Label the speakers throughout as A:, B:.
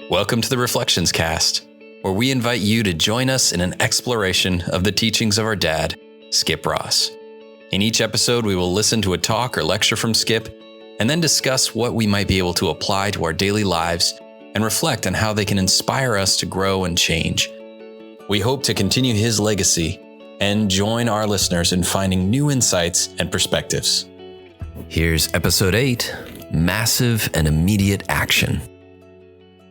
A: Welcome to the Reflections Cast, where we invite you to join us in an exploration of the teachings of our dad, Skip Ross. In each episode, we will listen to a talk or lecture from Skip, and then discuss what we might be able to apply to our daily lives and reflect on how they can inspire us to grow and change. We hope to continue his legacy and join our listeners in finding new insights and perspectives. Here's episode 8, Massive and Immediate Action.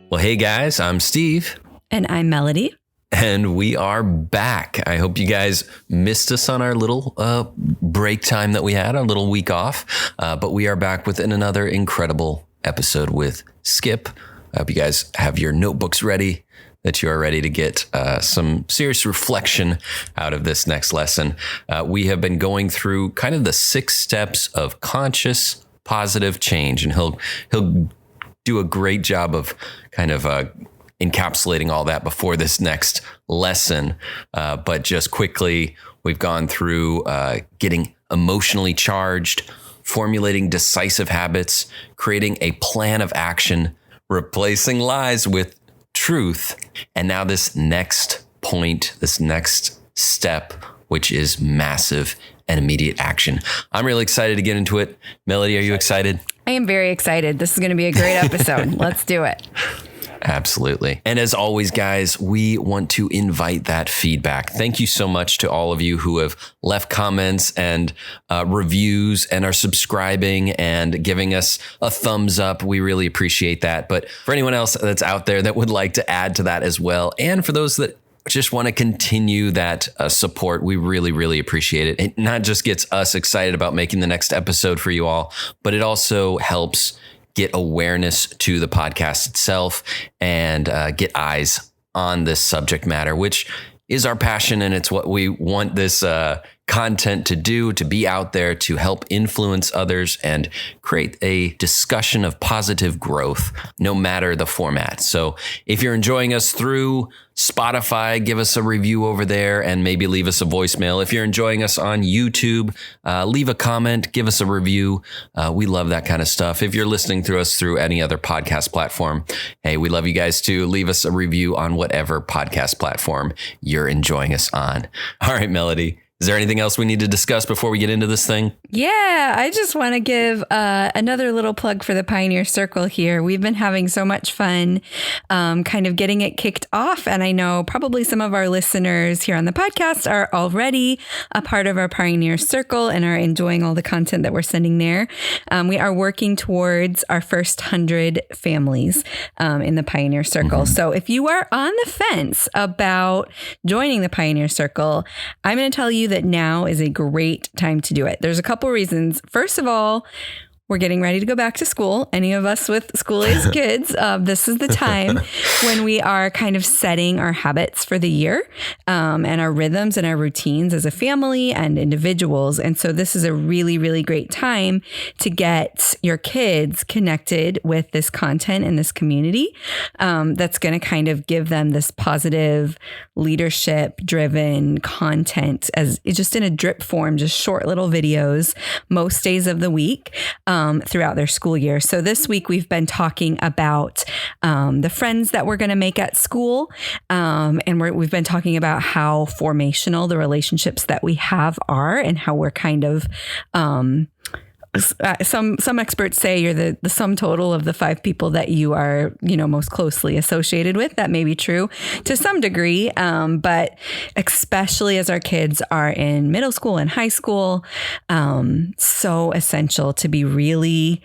A: Well, hey guys, I'm Steve.
B: And I'm Melody.
A: And we are back. I hope you guys missed us on our little break time that we had, our little week off. But we are back with another incredible episode with Skip. I hope you guys have your notebooks ready, that you are ready to get some serious reflection out of this next lesson. We have been going through kind of the 6 steps of conscious, positive change. And he'll do a great job of kind of encapsulating all that before this next lesson. But just quickly, we've gone through getting emotionally charged, formulating decisive habits, creating a plan of action, replacing lies with truth. And now this next point, this next step, which is massive and immediate action. I'm really excited to get into it. Melody, are you excited?
B: I am very excited. This is going to be a great episode. Let's do it.
A: Absolutely. And as always, guys, we want to invite that feedback. Thank you so much to all of you who have left comments and reviews and are subscribing and giving us a thumbs up. We really appreciate that. But for anyone else that's out there that would like to add to that as well, and for those that just want to continue that support, we really, really appreciate it. It not just gets us excited about making the next episode for you all, but it also helps get awareness to the podcast itself and get eyes on this subject matter, which is our passion. And it's what we want this content to do, to be out there, to help influence others and create a discussion of positive growth, no matter the format. So if you're enjoying us through Spotify, give us a review over there and maybe leave us a voicemail. If you're enjoying us on YouTube, leave a comment, give us a review. We love that kind of stuff. If you're listening through us through any other podcast platform, hey, we love you guys too. Leave us a review on whatever podcast platform you're enjoying us on. All right, Melody. Is there anything else we need to discuss before we get into this thing?
B: Yeah, I just want to give another little plug for the Pioneer Circle here. We've been having so much fun kind of getting it kicked off. And I know probably some of our listeners here on the podcast are already a part of our Pioneer Circle and are enjoying all the content that we're sending there. We are working towards our first 100 families in the Pioneer Circle. Mm-hmm. So if you are on the fence about joining the Pioneer Circle, I'm going to tell you that now is a great time to do it. There's a couple reasons. First of all, we're getting ready to go back to school. Any of us with school-aged kids, this is the time when we are kind of setting our habits for the year and our rhythms and our routines as a family and individuals. And so this is a really, really great time to get your kids connected with this content and this community that's going to kind of give them this positive, leadership-driven content as just in a drip form, just short little videos most days of the week. Throughout their school year. So this week we've been talking about the friends that we're going to make at school. And we've been talking about how formational the relationships that we have are and how we're kind of some experts say you're the sum total of the 5 people that you are, most closely associated with. That may be true to some degree, but especially as our kids are in middle school and high school, so essential to be really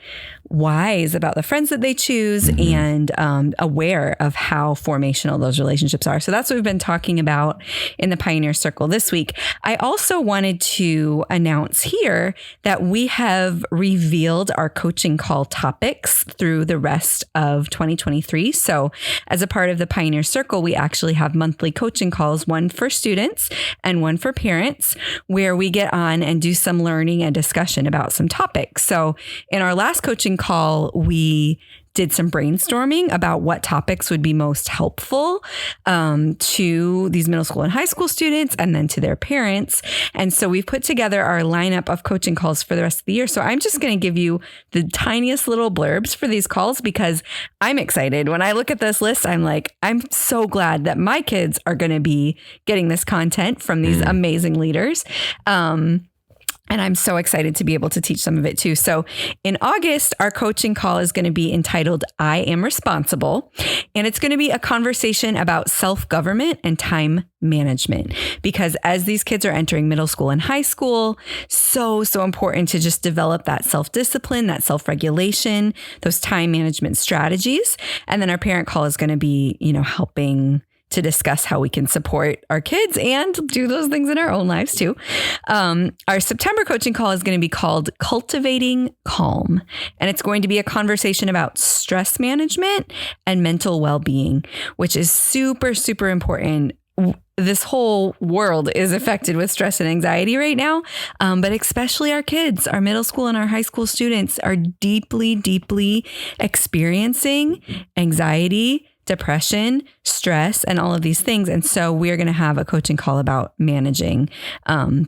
B: wise about the friends that they choose and aware of how formational those relationships are. So that's what we've been talking about in the Pioneer Circle this week. I also wanted to announce here that we have revealed our coaching call topics through the rest of 2023. So as a part of the Pioneer Circle, we actually have monthly coaching calls, one for students and one for parents, where we get on and do some learning and discussion about some topics. So in our last coaching call, we did some brainstorming about what topics would be most helpful to these middle school and high school students and then to their parents. And so we've put together our lineup of coaching calls for the rest of the year. So I'm just going to give you the tiniest little blurbs for these calls because I'm excited. When I look at this list, I'm like, I'm so glad that my kids are going to be getting this content from these amazing leaders. And I'm so excited to be able to teach some of it too. So in August, our coaching call is going to be entitled I Am Responsible. And it's going to be a conversation about self-government and time management. Because as these kids are entering middle school and high school, so important to just develop that self-discipline, that self-regulation, those time management strategies. And then our parent call is going to be, helping to discuss how we can support our kids and do those things in our own lives too. Our September coaching call is going to be called Cultivating Calm. And it's going to be a conversation about stress management and mental well-being, which is super, super important. This whole world is affected with stress and anxiety right now, but especially our kids, our middle school and our high school students are deeply, deeply experiencing anxiety, depression, stress, and all of these things. And so we're going to have a coaching call about managing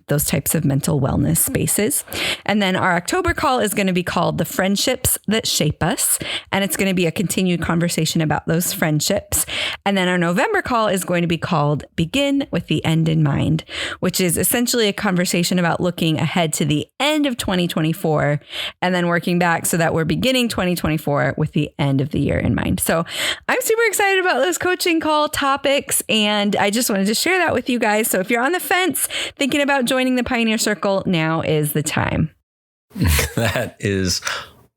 B: those types of mental wellness spaces. And then our October call is going to be called The Friendships That Shape Us. And it's going to be a continued conversation about those friendships. And then our November call is going to be called Begin with the End in Mind, which is essentially a conversation about looking ahead to the end of 2024 and then working back so that we're beginning 2024 with the end of the year in mind. So I'm super excited about those coaching call topics, and I just wanted to share that with you guys. So if you're on the fence thinking about joining the Pioneer Circle, now is the time.
A: That is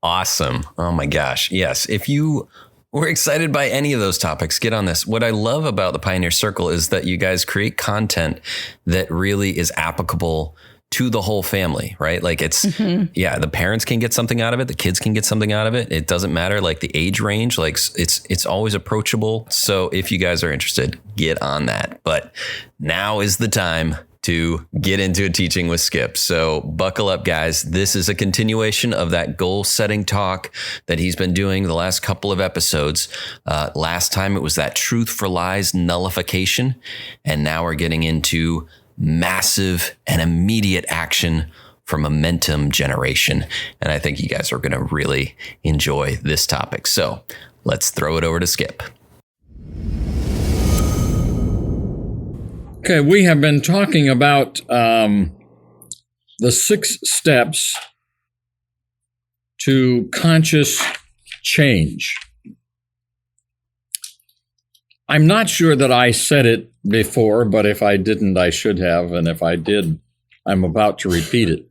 A: awesome. Oh my gosh. Yes. If you were excited by any of those topics, get on this. What I love about the Pioneer Circle is that you guys create content that really is applicable to the whole family, right? Like it's, the parents can get something out of it. The kids can get something out of it. It doesn't matter like the age range, like it's always approachable. So if you guys are interested, get on that. But now is the time to get into a teaching with Skip. So buckle up, guys. This is a continuation of that goal setting talk that he's been doing the last couple of episodes. Last time it was that truth for lies nullification. And now we're getting into massive and immediate action for momentum generation. And I think you guys are going to really enjoy this topic. So let's throw it over to Skip.
C: Okay, we have been talking about the 6 steps to conscious change. I'm not sure that I said it before, but if I didn't, I should have. And if I did, I'm about to repeat it.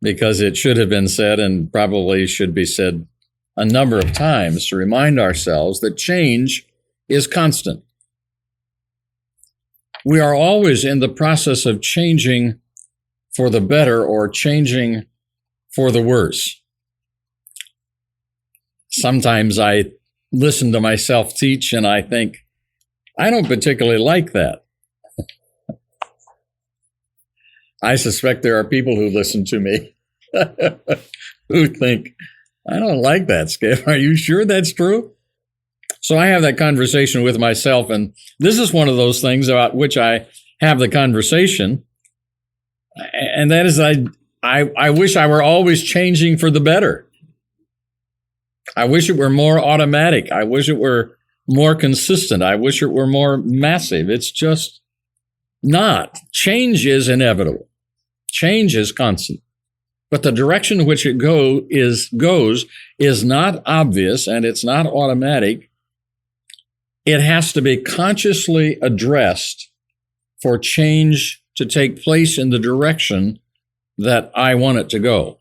C: Because it should have been said and probably should be said a number of times to remind ourselves that change is constant. We are always in the process of changing for the better or changing for the worse. Sometimes I listen to myself teach and I think, I don't particularly like that. I suspect there are people who listen to me who think, I don't like that, Skip. Are you sure that's true? So I have that conversation with myself, and this is one of those things about which I have the conversation, and that is I wish I were always changing for the better. I wish it were more automatic. I wish it were more consistent. I wish it were more massive. It's just not. Change is inevitable. Change is constant. But the direction in which it goes is not obvious, and it's not automatic. It has to be consciously addressed for change to take place in the direction that I want it to go.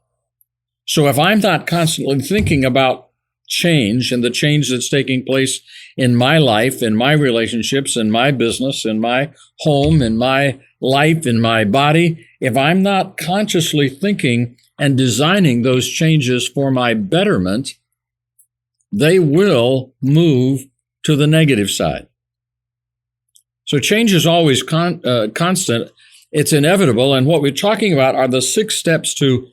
C: So if I'm not constantly thinking about change and the change that's taking place in my life, in my relationships, in my business, in my home, in my life, in my body, if I'm not consciously thinking and designing those changes for my betterment, they will move to the negative side. So change is always constant. It's inevitable. And what we're talking about are the 6 steps to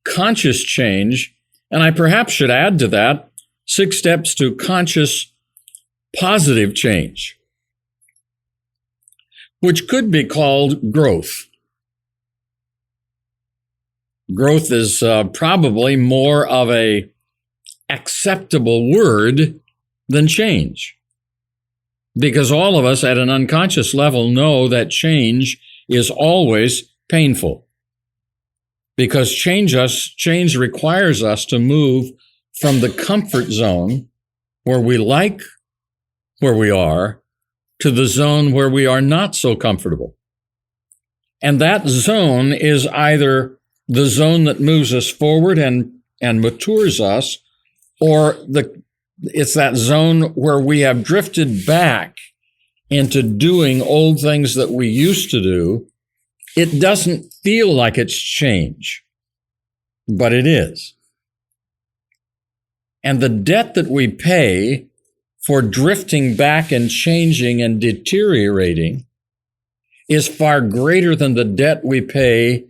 C: conscious change. And I perhaps should add to that 6 steps to conscious positive change, which could be called growth. Growth is probably more of a acceptable word than change, because all of us at an unconscious level know that change is always painful, because change requires us to move from the comfort zone where we like where we are to the zone where we are not so comfortable. And that zone is either the zone that moves us forward and matures us, or it's that zone where we have drifted back into doing old things that we used to do. It doesn't feel like it's change, but it is. And the debt that we pay for drifting back and changing and deteriorating is far greater than the debt we pay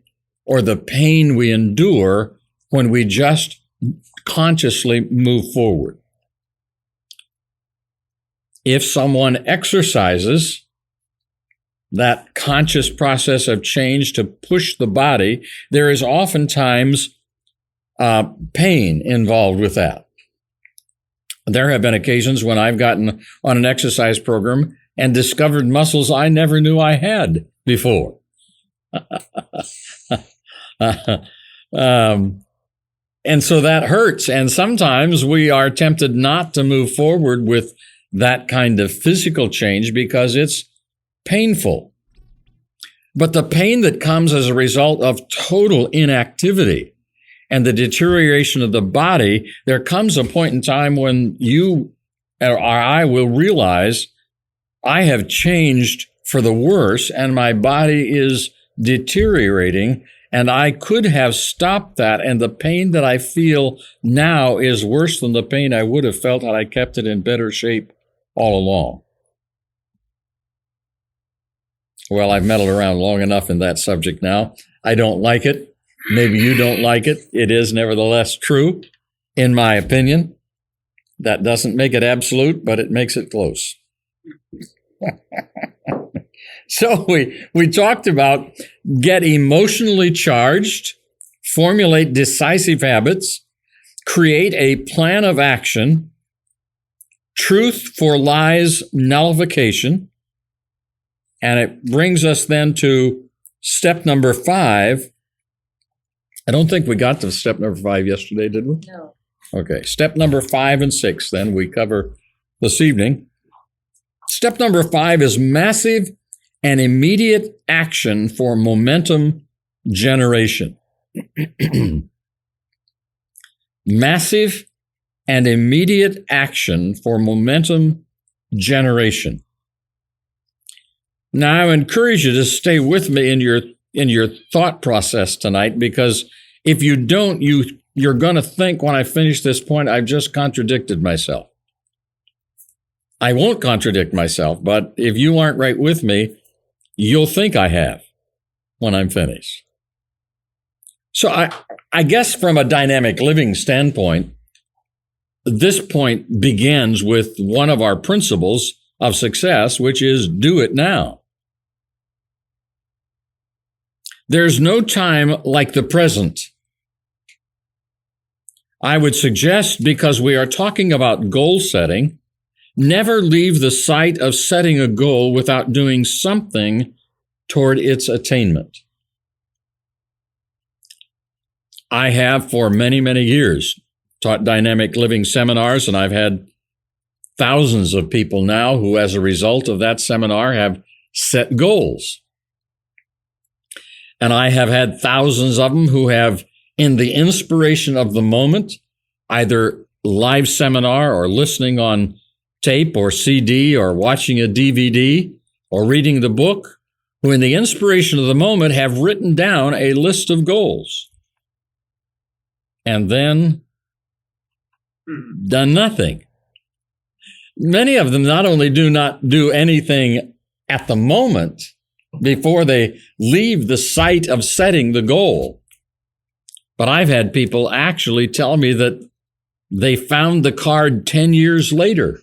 C: or the pain we endure when we just consciously move forward. If someone exercises that conscious process of change to push the body, there is oftentimes pain involved with that. There have been occasions when I've gotten on an exercise program and discovered muscles I never knew I had before. And so that hurts. And sometimes we are tempted not to move forward with that kind of physical change because it's painful. But the pain that comes as a result of total inactivity and the deterioration of the body, there comes a point in time when you or I will realize I have changed for the worse and my body is deteriorating, and I could have stopped that, and the pain that I feel now is worse than the pain I would have felt had I kept it in better shape all along. Well, I've meddled around long enough in that subject now. I don't like it. Maybe you don't like it. It is nevertheless true, in my opinion. That doesn't make it absolute, but it makes it close. So we talked about get emotionally charged, formulate decisive habits, create a plan of action, truth for lies nullification, and it brings us then to step number 5. I don't think we got to step number 5 yesterday, did we?
B: No.
C: Okay, step number 5 and 6 then we cover this evening. Step number 5 is massive and immediate action for momentum generation. Massive and immediate action for momentum generation. Now, I encourage you to stay with me in your thought process tonight, because if you don't, you're going to think when I finish this point, I've just contradicted myself. I won't contradict myself, but if you aren't right with me, you'll think I have when I'm finished. So I guess from a dynamic living standpoint, this point begins with one of our principles of success, which is do it now. There's no time like the present. I would suggest, because we are talking about goal setting, never leave the sight of setting a goal without doing something toward its attainment. I have for many, many years taught dynamic living seminars, and I've had thousands of people now who, as a result of that seminar, have set goals. And I have had thousands of them who have, in the inspiration of the moment, either live seminar or listening on tape or CD or watching a DVD or reading the book, who in the inspiration of the moment have written down a list of goals and then done nothing. Many of them not only do not do anything at the moment before they leave the site of setting the goal, But I've had people actually tell me that they found the card 10 years later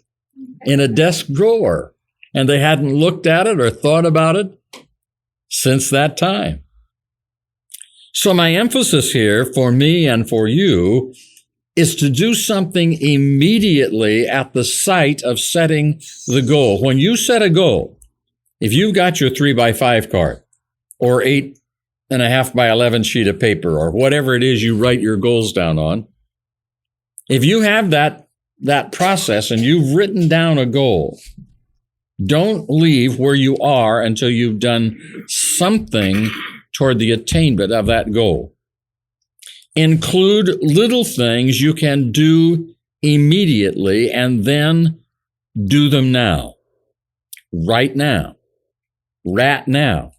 C: in a desk drawer, and they hadn't looked at it or thought about it since that time. So my emphasis here for me and for you is to do something immediately at the sight of setting the goal. When you set a goal, if you've got your 3x5 card or 8.5 by 11 sheet of paper or whatever it is you write your goals down on, if you have that process and you've written down a goal, don't leave where you are until you've done something toward the attainment of that goal. Include little things you can do immediately and then do them now. Right now. Rat now,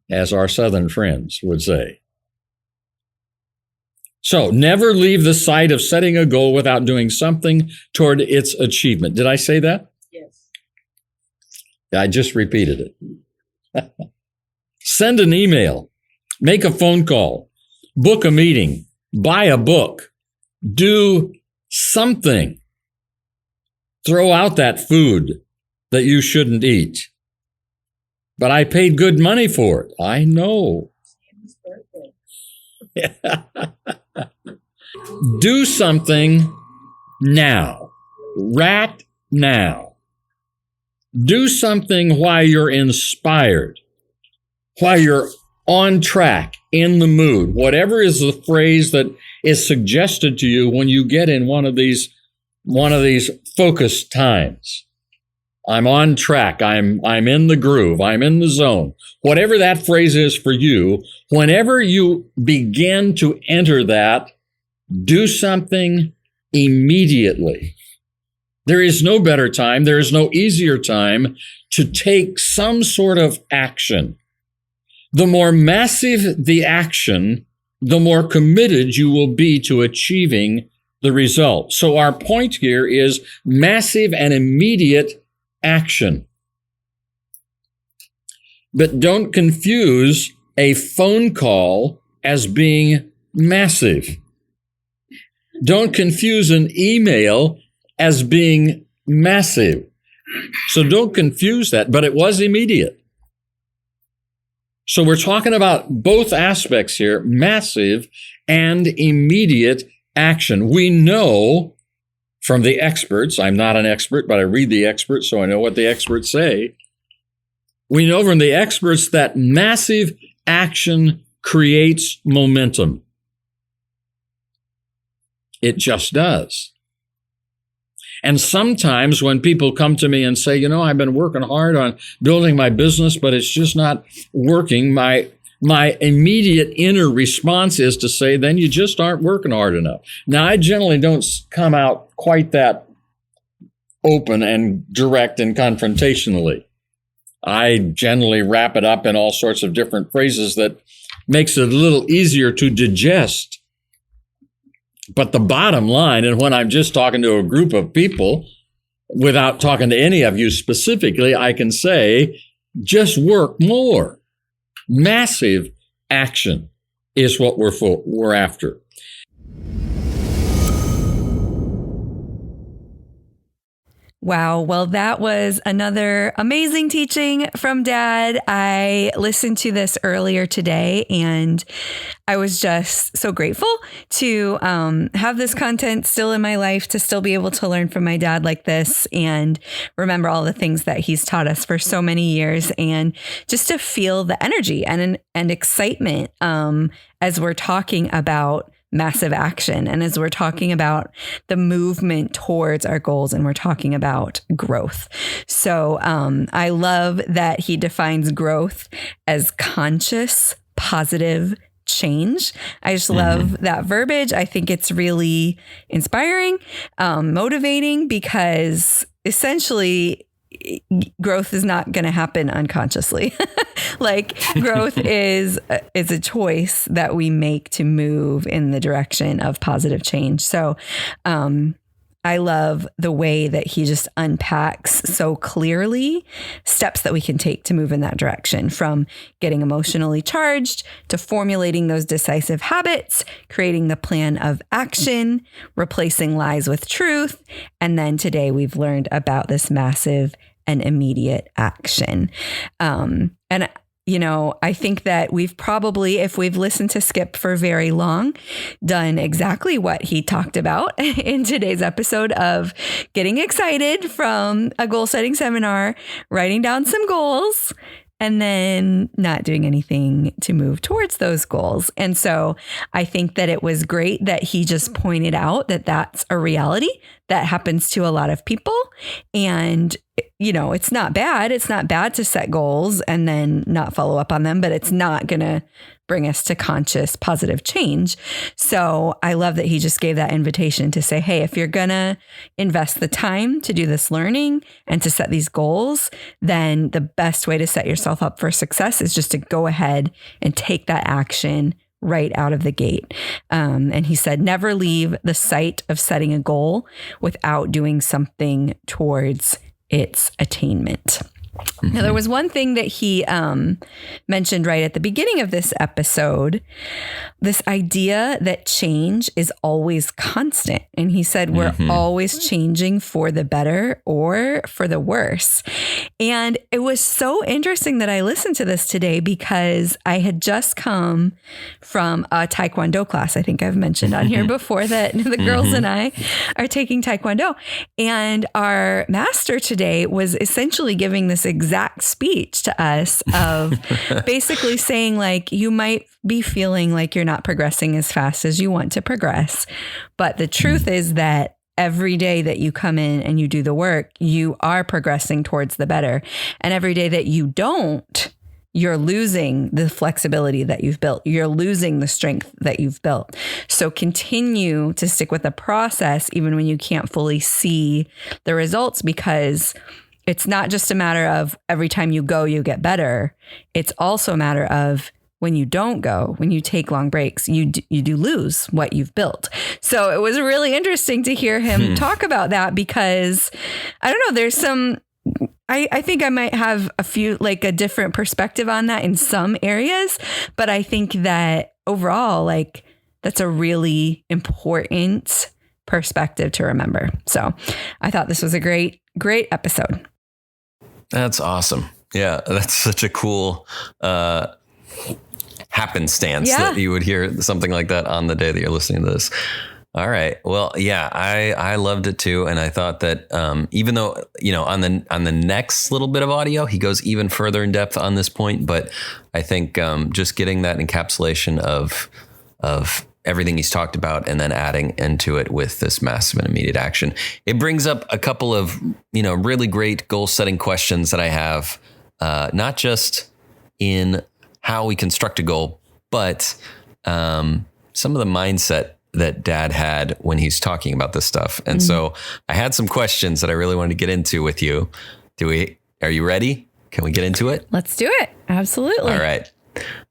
C: as our Southern friends would say. So never leave the sight of setting a goal without doing something toward its achievement. Did I say that?
D: Yes.
C: I just repeated it. Send an email, make a phone call, book a meeting, buy a book, do something. Throw out that food that you shouldn't eat. But I paid good money for it. I know. Do something now. Right now. Do something while you're inspired, while you're on track, in the mood. Whatever is the phrase that is suggested to you when you get in one of these focused times. I'm on track. I'm in the groove. I'm in the zone. Whatever that phrase is for you, whenever you begin to enter that, do something immediately. There is no better time. There is no easier time to take some sort of action. The more massive the action, the more committed you will be to achieving the result. So our point here is massive and immediate action. But don't confuse a phone call as being massive. Don't confuse an email as being massive. So don't confuse that, but it was immediate. So we're talking about both aspects here, massive and immediate action. We know from the experts, I'm not an expert, but I read the experts, so I know what the experts say. We know from the experts that massive action creates momentum. It just does. And sometimes when people come to me and say, I've been working hard on building my business, but it's just not working, my immediate inner response is to say, then you just aren't working hard enough. Now, I generally don't come out quite that open and direct and confrontationally. I generally wrap it up in all sorts of different phrases that makes it a little easier to digest. But the bottom line, and when I'm just talking to a group of people, without talking to any of you specifically, I can say, just work more. Massive action is what we're after.
B: Wow. Well, that was another amazing teaching from Dad. I listened to this earlier today and I was just so grateful to have this content still in my life, to still be able to learn from my dad like this and remember all the things that he's taught us for so many years, and just to feel the energy and excitement as we're talking about massive action, and as we're talking about the movement towards our goals, and we're talking about growth. So I love that he defines growth as conscious, positive change. I just love that verbiage. I think it's really inspiring, motivating, because essentially growth is not going to happen unconsciously. Like, growth is a choice that we make to move in the direction of positive change. So I I love the way that he just unpacks so clearly steps that we can take to move in that direction, from getting emotionally charged to formulating those decisive habits, creating the plan of action, replacing lies with truth. And then today we've learned about this massive and immediate action. And I think that we've probably, if we've listened to Skip for very long, done exactly what he talked about in today's episode of getting excited from a goal setting seminar, writing down some goals, and then not doing anything to move towards those goals. And so I think that it was great that he just pointed out that that's a reality that happens to a lot of people. And, it's not bad. It's not bad to set goals and then not follow up on them, but it's not going to bring us to conscious positive change. So I love that he just gave that invitation to say, hey, if you're going to invest the time to do this learning and to set these goals, then the best way to set yourself up for success is just to go ahead and take that action right out of the gate. And he said, never leave the sight of setting a goal without doing something towards its attainment. Now, there was one thing that he mentioned right at the beginning of this episode, this idea that change is always constant. And he said, we're always changing for the better or for the worse. And it was so interesting that I listened to this today because I had just come from a Taekwondo class. I think I've mentioned on here before that the girls and I are taking Taekwondo. And our master today was essentially giving this exact speech to us of basically saying, like, you might be feeling like you're not progressing as fast as you want to progress. But the truth is that every day that you come in and you do the work, you are progressing towards the better. And every day that you don't, you're losing the flexibility that you've built. You're losing the strength that you've built. So continue to stick with the process, even when you can't fully see the results, because it's not just a matter of every time you go, you get better. It's also a matter of when you don't go, when you take long breaks, you do lose what you've built. So it was really interesting to hear him talk about that, because I don't know, there's some, I think I might have a different perspective on that in some areas, but I think that overall, like, that's a really important perspective to remember. So I thought this was a great episode.
A: That's awesome. Yeah, that's such a cool happenstance that you would hear something like that on the day that you're listening to this. All right. Well, yeah, I loved it too. And I thought that even though, on the next little bit of audio, he goes even further in depth on this point. But I think just getting that encapsulation of everything he's talked about and then adding into it with this massive and immediate action, it brings up a couple of, really great goal setting questions that I have, not just in how we construct a goal, but some of the mindset that Dad had when he's talking about this stuff. And so I had some questions that I really wanted to get into with you. Are you ready? Can we get into it?
B: Let's do it. Absolutely.
A: All right.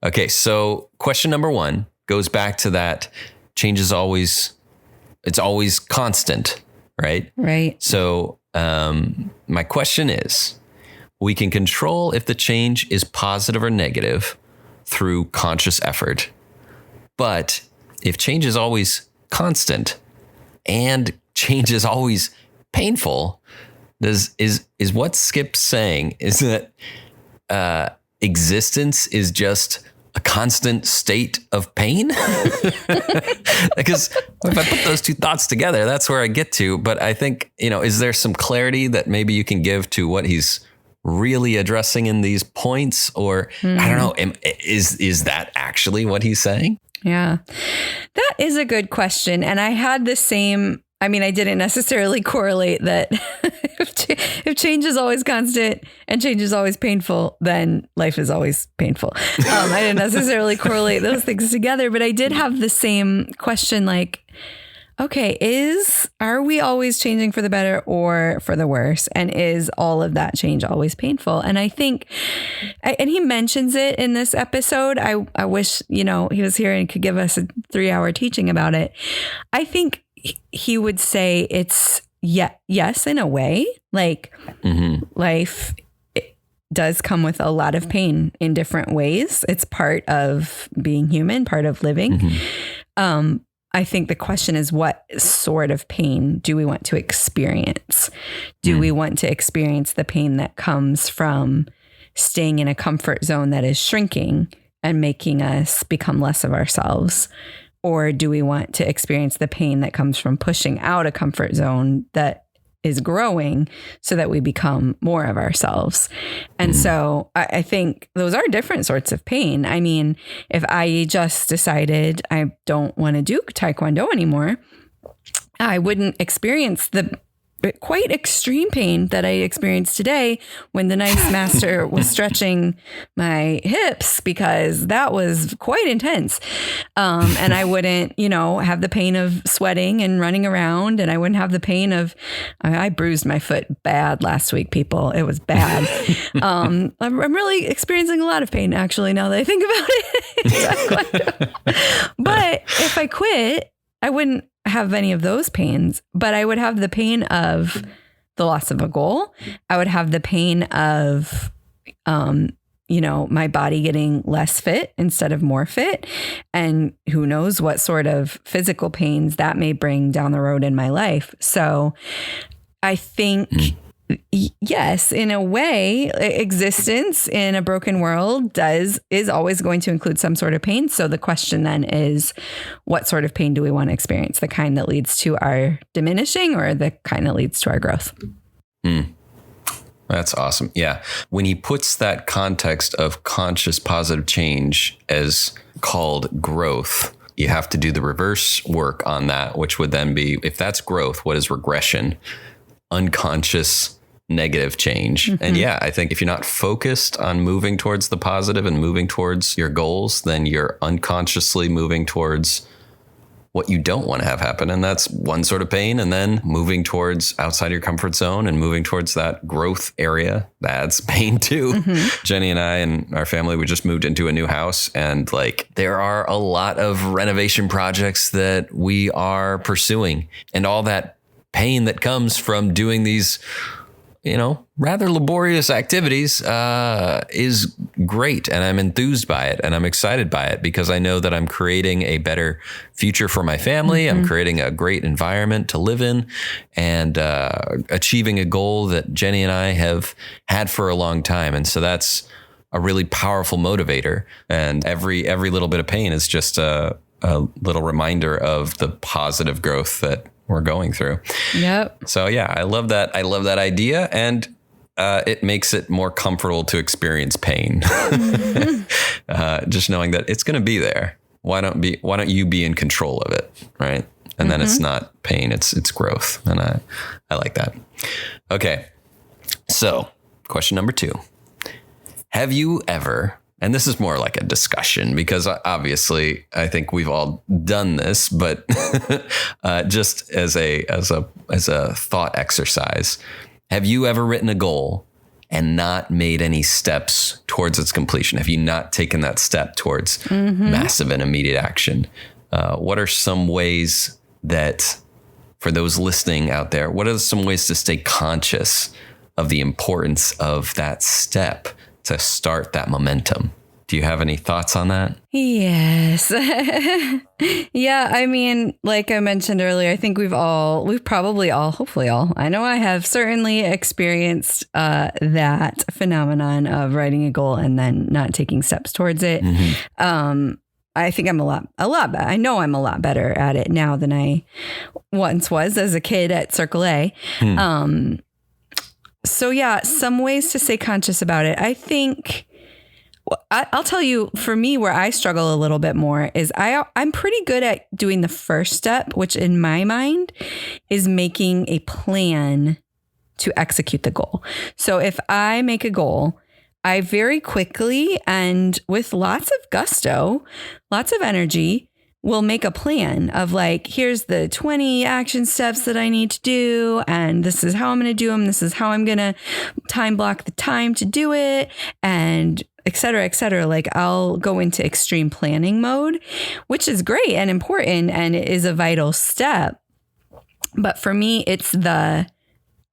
A: Okay. So question number 1 goes back to that change is always constant, right?
B: Right.
A: So my question is, we can control if the change is positive or negative through conscious effort. But if change is always constant and change is always painful, is what Skip's saying is that existence is just a constant state of pain? Because if I put those two thoughts together, that's where I get to. But I think, is there some clarity that maybe you can give to what he's really addressing in these points? Or I don't know, is that actually what he's saying?
B: Yeah, that is a good question. And I had the same, I didn't necessarily correlate that if change is always constant and change is always painful, then life is always painful. I didn't necessarily correlate those things together, but I did have the same question, like, okay, are we always changing for the better or for the worse? And is all of that change always painful? And I think, and he mentions it in this episode. I wish, he was here and could give us a 3-hour teaching about it. I think he would say it's yes, in a way, like life does come with a lot of pain in different ways. It's part of being human, part of living. I think the question is, what sort of pain do we want to experience? Do we want to experience the pain that comes from staying in a comfort zone that is shrinking and making us become less of ourselves? Or do we want to experience the pain that comes from pushing out a comfort zone that is growing so that we become more of ourselves? And so I think those are different sorts of pain. I mean, if I just decided I don't want to do Taekwondo anymore, I wouldn't experience the quite extreme pain that I experienced today when the nice master was stretching my hips, because that was quite intense. And I wouldn't, have the pain of sweating and running around, and I wouldn't have the pain of, I bruised my foot bad last week, people. It was bad. I'm really experiencing a lot of pain, actually, now that I think about it. But if I quit, I wouldn't have any of those pains, but I would have the pain of the loss of a goal. I would have the pain of, my body getting less fit instead of more fit. And who knows what sort of physical pains that may bring down the road in my life. So I think, yes, in a way, existence in a broken world is always going to include some sort of pain. So the question then is, what sort of pain do we want to experience? The kind that leads to our diminishing, or the kind that leads to our growth?
A: That's awesome. Yeah. When he puts that context of conscious positive change as called growth, you have to do the reverse work on that, which would then be, if that's growth, what is regression? Unconscious negative change. And yeah, I think if you're not focused on moving towards the positive and moving towards your goals, then you're unconsciously moving towards what you don't want to have happen. And that's one sort of pain. And then moving towards outside your comfort zone and moving towards that growth area, that's pain too. Jenny and I and our family, we just moved into a new house, and there are a lot of renovation projects that we are pursuing, and all that pain that comes from doing these, rather laborious activities is great. And I'm enthused by it, and I'm excited by it, because I know that I'm creating a better future for my family. I'm creating a great environment to live in, and achieving a goal that Jenny and I have had for a long time. And so that's a really powerful motivator. And every little bit of pain is just a little reminder of the positive growth that we're going through. Yep. So yeah, I love that. I love that idea. And it makes it more comfortable to experience pain. Just knowing that it's going to be there. Why don't you be in control of it? Right. And then it's not pain, it's growth. And I like that. Okay. So question number 2, have you ever, and this is more like a discussion, because obviously I think we've all done this, but just as a thought exercise, have you ever written a goal and not made any steps towards its completion? Have you not taken that step towards massive and immediate action? What are some ways that, for those listening out there, what are some ways to stay conscious of the importance of that step to start that momentum? Do you have any thoughts on that?
B: Yes. Yeah. I mean, like I mentioned earlier, I think we've probably all, hopefully all, I know I have certainly experienced that phenomenon of writing a goal and then not taking steps towards it. I think I'm a lot better. I know I'm a lot better at it now than I once was as a kid at Circle A. So yeah, some ways to stay conscious about it. I think, I'll tell you, for me, where I struggle a little bit more is I'm pretty good at doing the first step, which in my mind is making a plan to execute the goal. So if I make a goal, I very quickly and with lots of gusto, lots of energy, will make a plan of here's the 20 action steps that I need to do. And this is how I'm going to do them. This is how I'm going to time block the time to do it, and et cetera, et cetera. I'll go into extreme planning mode, which is great and important, and it is a vital step. But for me, it's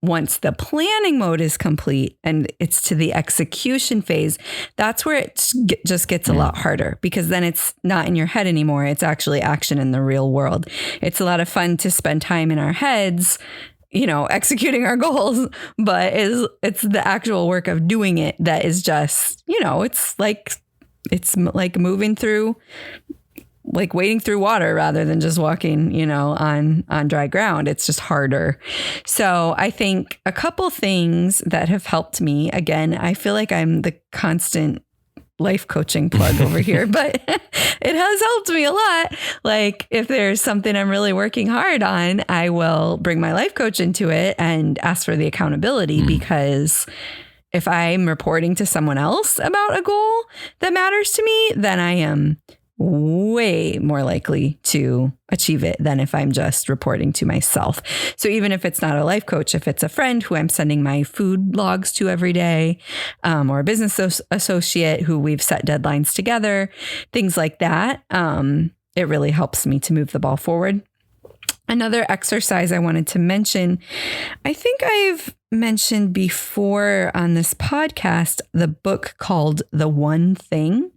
B: once the planning mode is complete and it's to the execution phase, that's where it just gets a lot harder, because then it's not in your head anymore. It's actually action in the real world. It's a lot of fun to spend time in our heads, executing our goals, but it's the actual work of doing it that is just, it's like moving through, like wading through water rather than just walking, on dry ground. It's just harder. So I think a couple things that have helped me, again, I feel like I'm the constant life coaching plug over here, but it has helped me a lot. Like if there's something I'm really working hard on, I will bring my life coach into it and ask for the accountability, because if I'm reporting to someone else about a goal that matters to me, then I am way more likely to achieve it than if I'm just reporting to myself. So even if it's not a life coach, if it's a friend who I'm sending my food logs to every day, or a business associate who we've set deadlines together, things like that, it really helps me to move the ball forward. Another exercise I wanted to mention, I think I've mentioned before on this podcast, the book called The One Thing.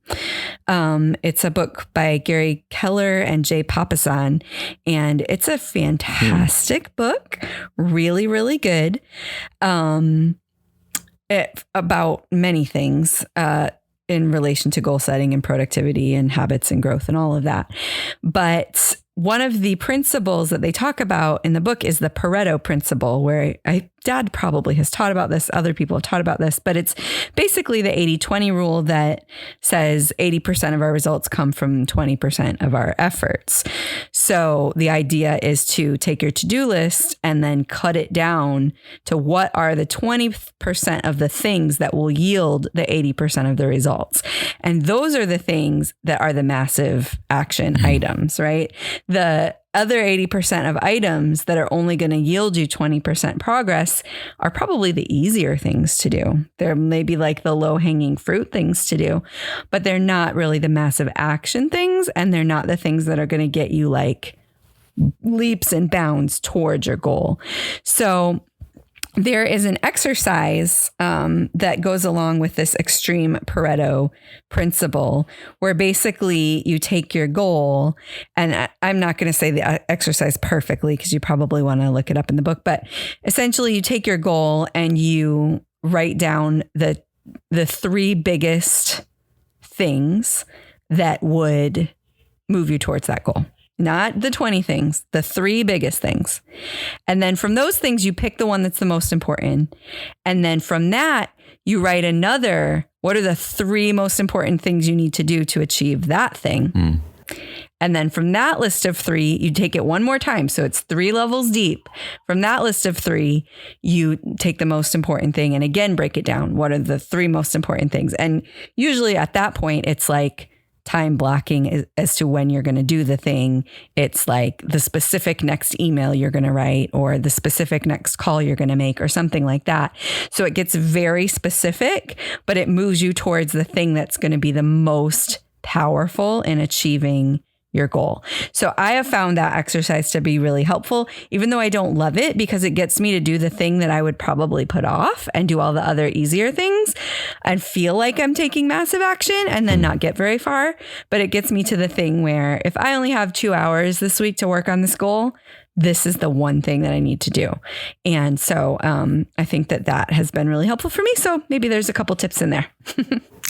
B: It's a book by Gary Keller and Jay Papasan, and it's a fantastic book, really, really good, about many things in relation to goal setting and productivity and habits and growth and all of that. But one of the principles that they talk about in the book is the Pareto principle, where Dad probably has taught about this. Other people have taught about this, but it's basically the 80-20 rule that says 80% of our results come from 20% of our efforts. So the idea is to take your to-do list and then cut it down to what are the 20% of the things that will yield the 80% of the results. And those are the things that are the massive action items, right? The other 80% of items that are only going to yield you 20% progress are probably the easier things to do. They're maybe like the low-hanging fruit things to do, but they're not really the massive action things, and they're not the things that are going to get you like leaps and bounds towards your goal. So there is an exercise that goes along with this extreme Pareto principle, where basically you take your goal, and I'm not going to say the exercise perfectly because you probably want to look it up in the book, but essentially you take your goal and you write down the 3 biggest things that would move you towards that goal. Not the 20 things, the 3 biggest things. And then from those things, you pick the one that's the most important. And then from that, you write another, what are the 3 most important things you need to do to achieve that thing? And then from that list of 3, you take it one more time. So it's 3 levels deep. From that list of 3, you take the most important thing and again, break it down. What are the 3 most important things? And usually at that point, it's like time blocking as to when you're going to do the thing. It's like the specific next email you're going to write, or the specific next call you're going to make, or something like that. So it gets very specific, but it moves you towards the thing that's going to be the most powerful in achieving your goal. So I have found that exercise to be really helpful, even though I don't love it, because it gets me to do the thing that I would probably put off and do all the other easier things and feel like I'm taking massive action and then not get very far. But it gets me to the thing where if I only have 2 hours this week to work on this goal, this is the one thing that I need to do. And so I think that has been really helpful for me. So maybe there's a couple tips in there.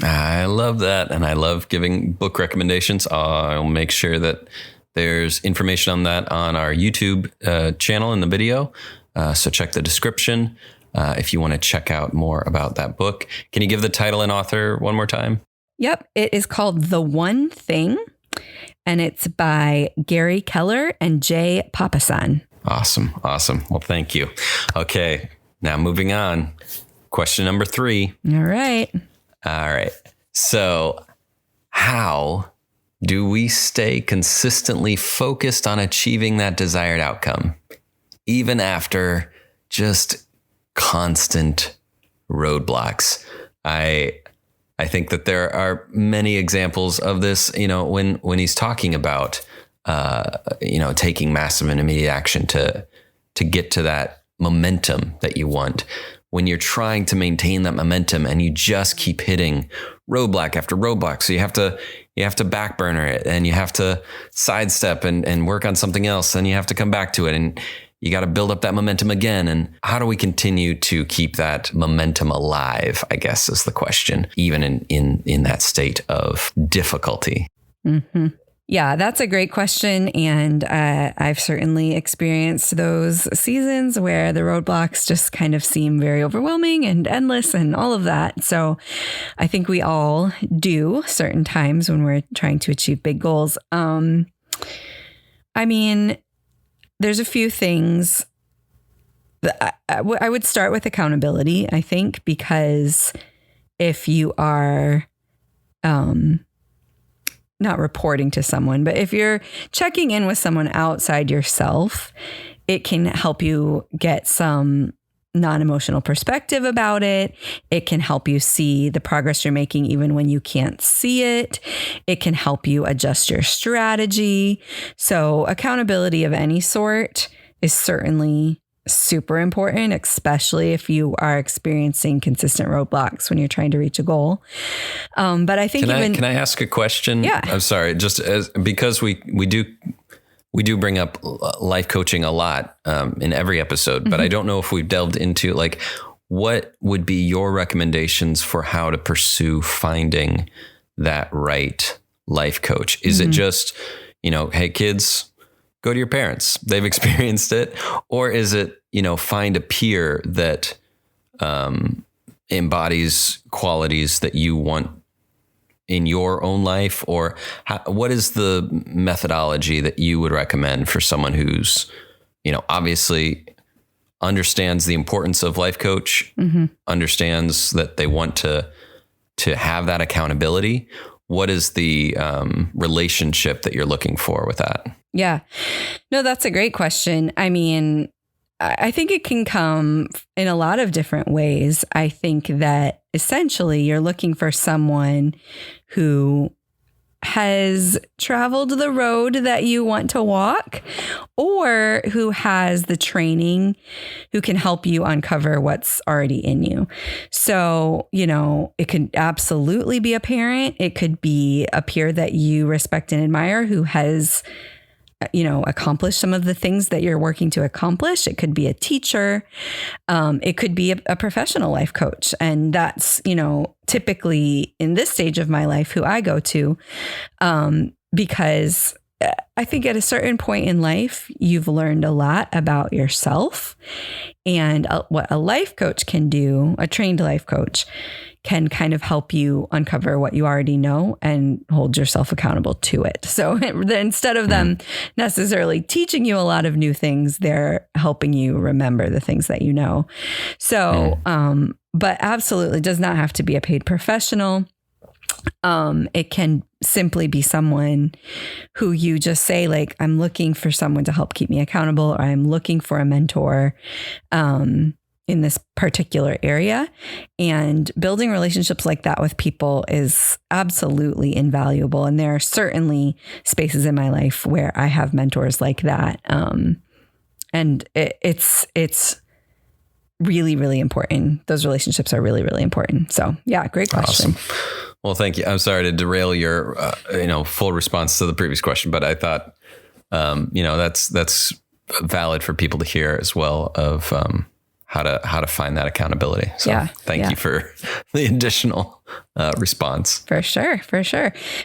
A: I love that. And I love giving book recommendations. I'll make sure that there's information on that on our YouTube channel in the video. So check the description if you want to check out more about that book. Can you give the title and author one more time? Yep.
B: It is called The One Thing, and it's by Gary Keller and Jay Papasan.
A: Awesome. Well, thank you. Okay. Now moving on. Question number 3.
B: All right.
A: So how do we stay consistently focused on achieving that desired outcome, even after just constant roadblocks? I think that there are many examples of this, when he's talking about, taking massive and immediate action to to get to that momentum that you want. When you're trying to maintain that momentum and you just keep hitting roadblock after roadblock. So you have to back burner it, and you have to sidestep and work on something else, and you have to come back to it, and you got to build up that momentum again. And how do we continue to keep that momentum alive, I guess, is the question, even in that state of difficulty.
B: Mm-hmm. Yeah, that's a great question. And I've certainly experienced those seasons where the roadblocks just kind of seem very overwhelming and endless and all of that. So I think we all do certain times when we're trying to achieve big goals. I mean, there's a few things that I would start with accountability, I think, because if you are not reporting to someone, but if you're checking in with someone outside yourself, it can help you get some non-emotional perspective about it. It can help you see the progress you're making even when you can't see it. It can help you adjust your strategy. So accountability of any sort is certainly super important, especially if you are experiencing consistent roadblocks when you're trying to reach a goal. But I think
A: can I ask a question?
B: Yeah.
A: I'm sorry, because we do bring up life coaching a lot in every episode, but I don't know if we've delved into like what would be your recommendations for how to pursue finding that right life coach. Is it just, hey kids, go to your parents, they've experienced it? Or is it, find a peer that embodies qualities that you want in your own life? Or what is the methodology that you would recommend for someone who's, obviously understands the importance of life coach, understands that they want to have that accountability? What is the relationship that you're looking for with that?
B: Yeah, no, that's a great question. I mean, I think it can come in a lot of different ways. I think that essentially you're looking for someone who has traveled the road that you want to walk, or who has the training, who can help you uncover what's already in you. So, it could absolutely be a parent. It could be a peer that you respect and admire who has accomplish some of the things that you're working to accomplish. It could be a teacher. It could be a professional life coach. And that's, typically in this stage of my life who I go to, because I think at a certain point in life, you've learned a lot about yourself, and what a life coach can do, a trained life coach can kind of help you uncover what you already know and hold yourself accountable to it. So instead of them necessarily teaching you a lot of new things, they're helping you remember the things that you know. So, but absolutely does not have to be a paid professional. It can simply be someone who you just say, like, I'm looking for someone to help keep me accountable, or I'm looking for a mentor, in this particular area. And building relationships like that with people is absolutely invaluable. And there are certainly spaces in my life where I have mentors like that. And it's really, really important. Those relationships are really, really important. So yeah, great question.
A: Awesome. Well, thank you. I'm sorry to derail your, full response to the previous question, but I thought, that's valid for people to hear as well, of, how to find that accountability. So thank you for the additional response. For sure.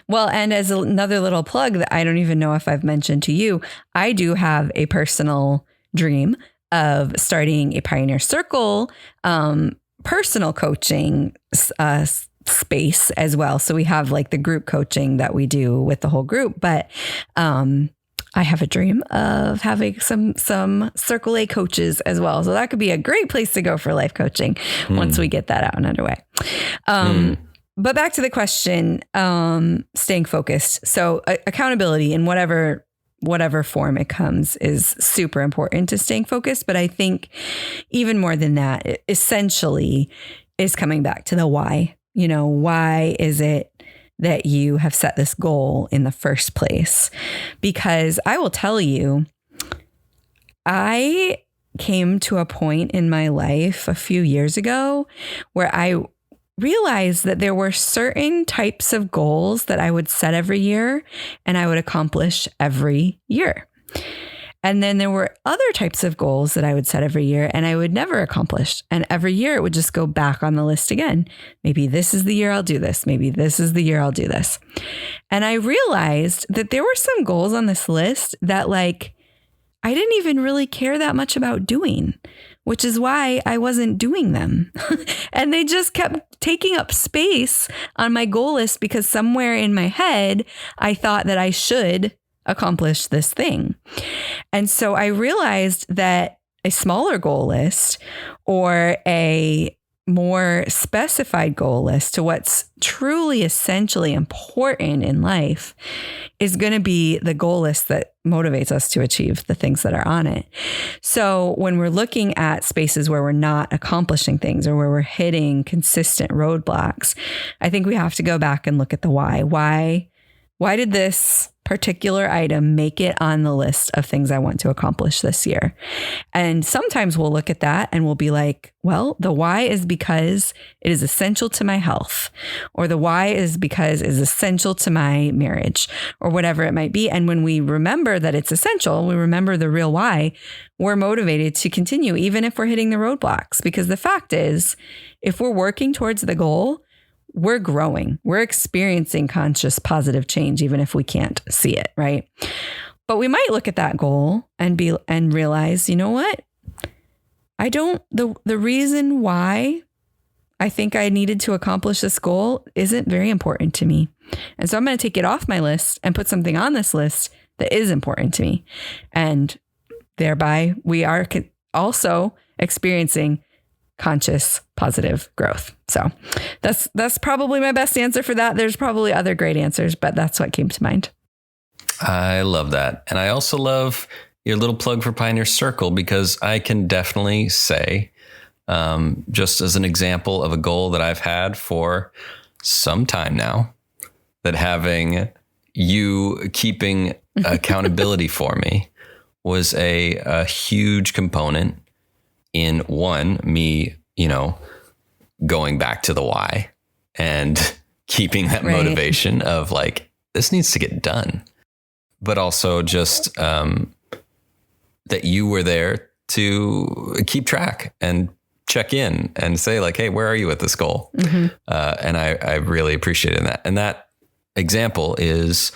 B: Well, and as another little plug that I don't even know if I've mentioned to you, I do have a personal dream of starting a Pioneer Circle personal coaching space as well. So we have like the group coaching that we do with the whole group, but I have a dream of having some Circle A coaches as well. So that could be a great place to go for life coaching once we get that out and underway. But back to the question, staying focused. So accountability in whatever form it comes is super important to staying focused. But I think even more than that, it essentially is coming back to the why. Why is it that you have set this goal in the first place? Because I will tell you, I came to a point in my life a few years ago where I realized that there were certain types of goals that I would set every year and I would accomplish every year. And then there were other types of goals that I would set every year and I would never accomplish. And every year it would just go back on the list again. Maybe this is the year I'll do this. Maybe this is the year I'll do this. And I realized that there were some goals on this list that like I didn't even really care that much about doing, which is why I wasn't doing them. And they just kept taking up space on my goal list because somewhere in my head, I thought that I should accomplish this thing. And so I realized that a smaller goal list or a more specified goal list to what's truly essentially important in life is going to be the goal list that motivates us to achieve the things that are on it. So when we're looking at spaces where we're not accomplishing things or where we're hitting consistent roadblocks, I think we have to go back and look at the why. Why did this particular item make it on the list of things I want to accomplish this year? And sometimes we'll look at that and we'll be like, well, the why is because it is essential to my health, or the why is because it is essential to my marriage, or whatever it might be. And when we remember that it's essential, we remember the real why, we're motivated to continue, even if we're hitting the roadblocks. Because the fact is, if we're working towards the goal, we're growing, we're experiencing conscious positive change, even if we can't see it, right? But we might look at that goal and realize, you know what? The reason why I think I needed to accomplish this goal isn't very important to me. And so I'm going to take it off my list and put something on this list that is important to me. And thereby we are also experiencing conscious positive growth. So that's probably my best answer for that. There's probably other great answers, but that's what came to mind.
A: I love that. And I also love your little plug for Pioneer Circle, because I can definitely say, just as an example of a goal that I've had for some time now, that having you keeping accountability for me was a huge component in me, going back to the why and keeping that motivation of like, this needs to get done. But also just that you were there to keep track and check in and say like, hey, where are you with this goal? Mm-hmm. And I really appreciated that. And that example is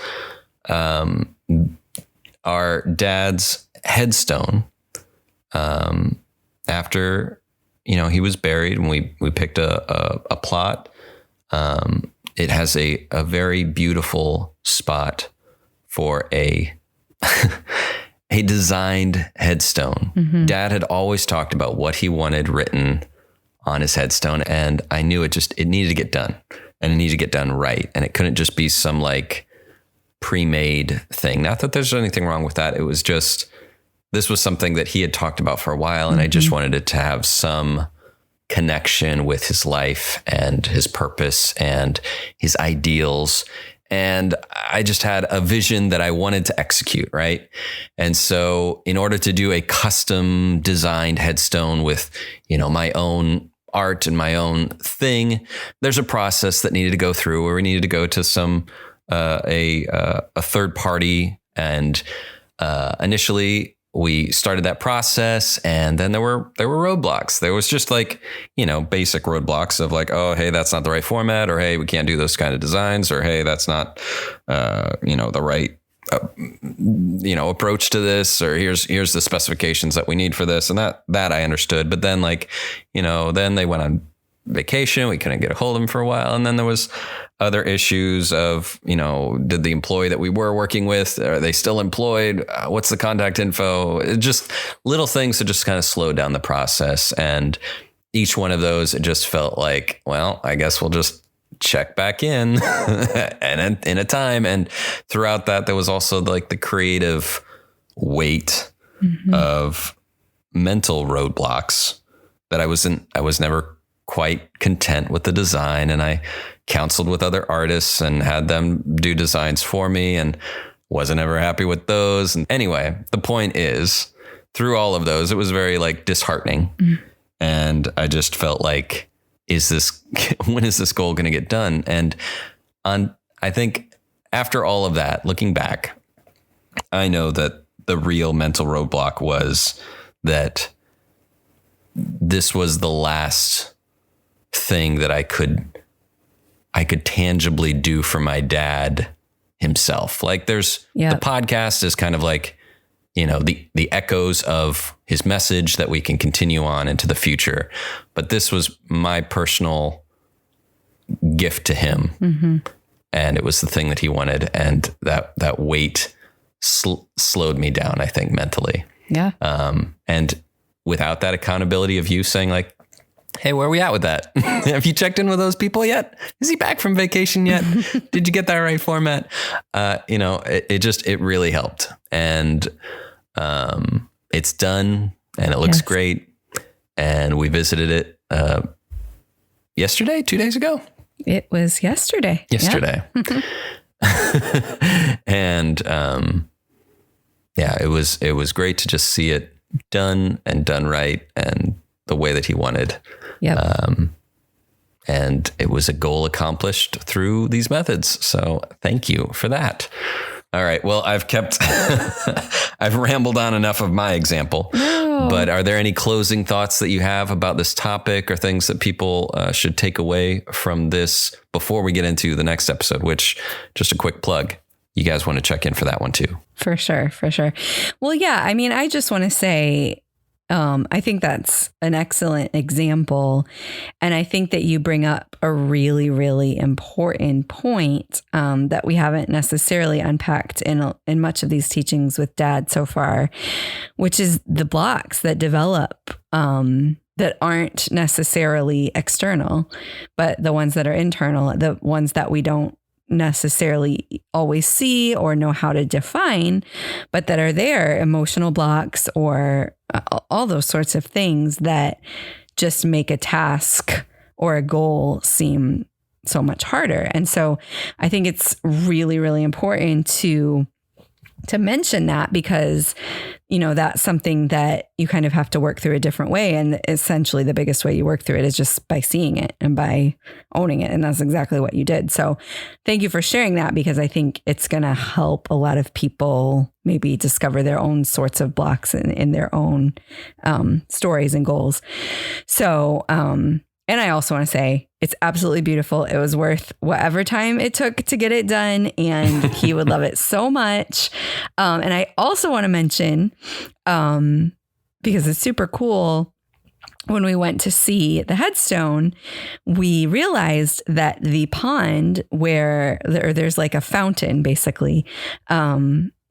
A: our dad's headstone. After, he was buried and we picked a plot. It has a very beautiful spot for a designed headstone. Mm-hmm. Dad had always talked about what he wanted written on his headstone. And I knew it needed to get done, and it needed to get done right. And it couldn't just be some like pre-made thing. Not that there's anything wrong with that. It was just, this was something that he had talked about for a while. And I just wanted it to have some connection with his life and his purpose and his ideals. And I just had a vision that I wanted to execute, right? And so in order to do a custom designed headstone with, my own art and my own thing, there's a process that needed to go through where we needed to go to some, a third party. And initially we started that process, and then there were roadblocks. There was just like, basic roadblocks of like, oh, hey, that's not the right format, or hey, we can't do those kind of designs, or hey, that's not, the right, approach to this, or here's the specifications that we need for this, and that I understood. But then like, then they went on vacation. We couldn't get a hold of them for a while. And then there was other issues of, did the employee that we were working with, are they still employed? What's the contact info? Just little things that just kind of slowed down the process. And each one of those, it just felt like, well, I guess we'll just check back in and in a time. And throughout that, there was also like the creative weight of mental roadblocks that I was never quite content with the design. And I counseled with other artists and had them do designs for me, and wasn't ever happy with those. And anyway, the point is through all of those, it was very like disheartening. And I just felt like, when is this goal going to get done? And I think after all of that, looking back, I know that the real mental roadblock was that this was the last thing that I could tangibly do for my dad himself. Like the podcast is kind of like, the echoes of his message that we can continue on into the future. But this was my personal gift to him. Mm-hmm. And it was the thing that he wanted. And that weight slowed me down, I think, mentally.
B: Yeah.
A: And without that accountability of you saying like, hey, where are we at with that? Have you checked in with those people yet? Is he back from vacation yet? Did you get that right format? It really helped. And it's done and it looks great. And we visited it yesterday, 2 days ago.
B: It was yesterday.
A: Yeah. And it was great to just see it done and done right and the way that he wanted.
B: Yep.
A: And it was a goal accomplished through these methods. So thank you for that. All right. Well, I've rambled on enough of my example, but are there any closing thoughts that you have about this topic or things that people should take away from this before we get into the next episode, which, just a quick plug, you guys want to check in for that one too? For sure.
B: Well, yeah, I mean, I just want to say, I think that's an excellent example. And I think that you bring up a really, really important point that we haven't necessarily unpacked in much of these teachings with Dad so far, which is the blocks that develop that aren't necessarily external, but the ones that are internal, the ones that we don't necessarily always see or know how to define, but that are there, emotional blocks or all those sorts of things that just make a task or a goal seem so much harder. And so I think it's really, really important to mention that, because, that's something that you kind of have to work through a different way. And essentially the biggest way you work through it is just by seeing it and by owning it. And that's exactly what you did. So thank you for sharing that, because I think it's going to help a lot of people maybe discover their own sorts of blocks in their own stories and goals. So, and I also want to say it's absolutely beautiful. It was worth whatever time it took to get it done, and he would love it so much. And I also want to mention, because it's super cool, when we went to see the headstone, we realized that the pond where there's like a fountain, basically,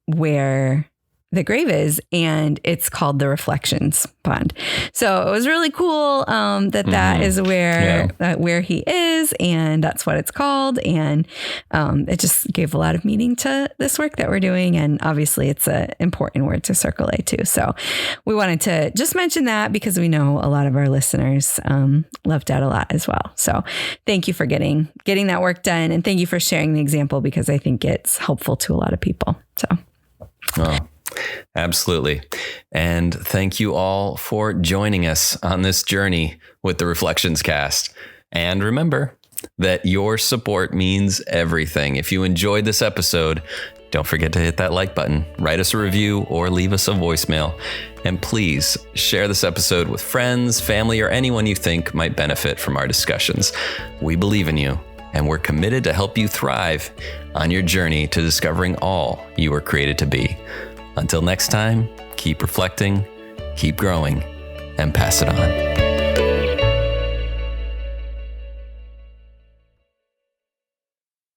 B: where the grave is, and it's called the Reflections Pond. So it was really cool that is where he is, and that's what it's called. And it just gave a lot of meaning to this work that we're doing. And obviously it's an important word to circulate too. So we wanted to just mention that, because we know a lot of our listeners love Dad a lot as well. So thank you for getting that work done. And thank you for sharing the example, because I think it's helpful to a lot of people. So.
A: Oh. Absolutely. And thank you all for joining us on this journey with the Reflections Cast. And remember that your support means everything. If you enjoyed this episode, don't forget to hit that like button, write us a review, or leave us a voicemail. And please share this episode with friends, family, or anyone you think might benefit from our discussions. We believe in you, and we're committed to help you thrive on your journey to discovering all you were created to be. Until next time, keep reflecting, keep growing, and pass it on.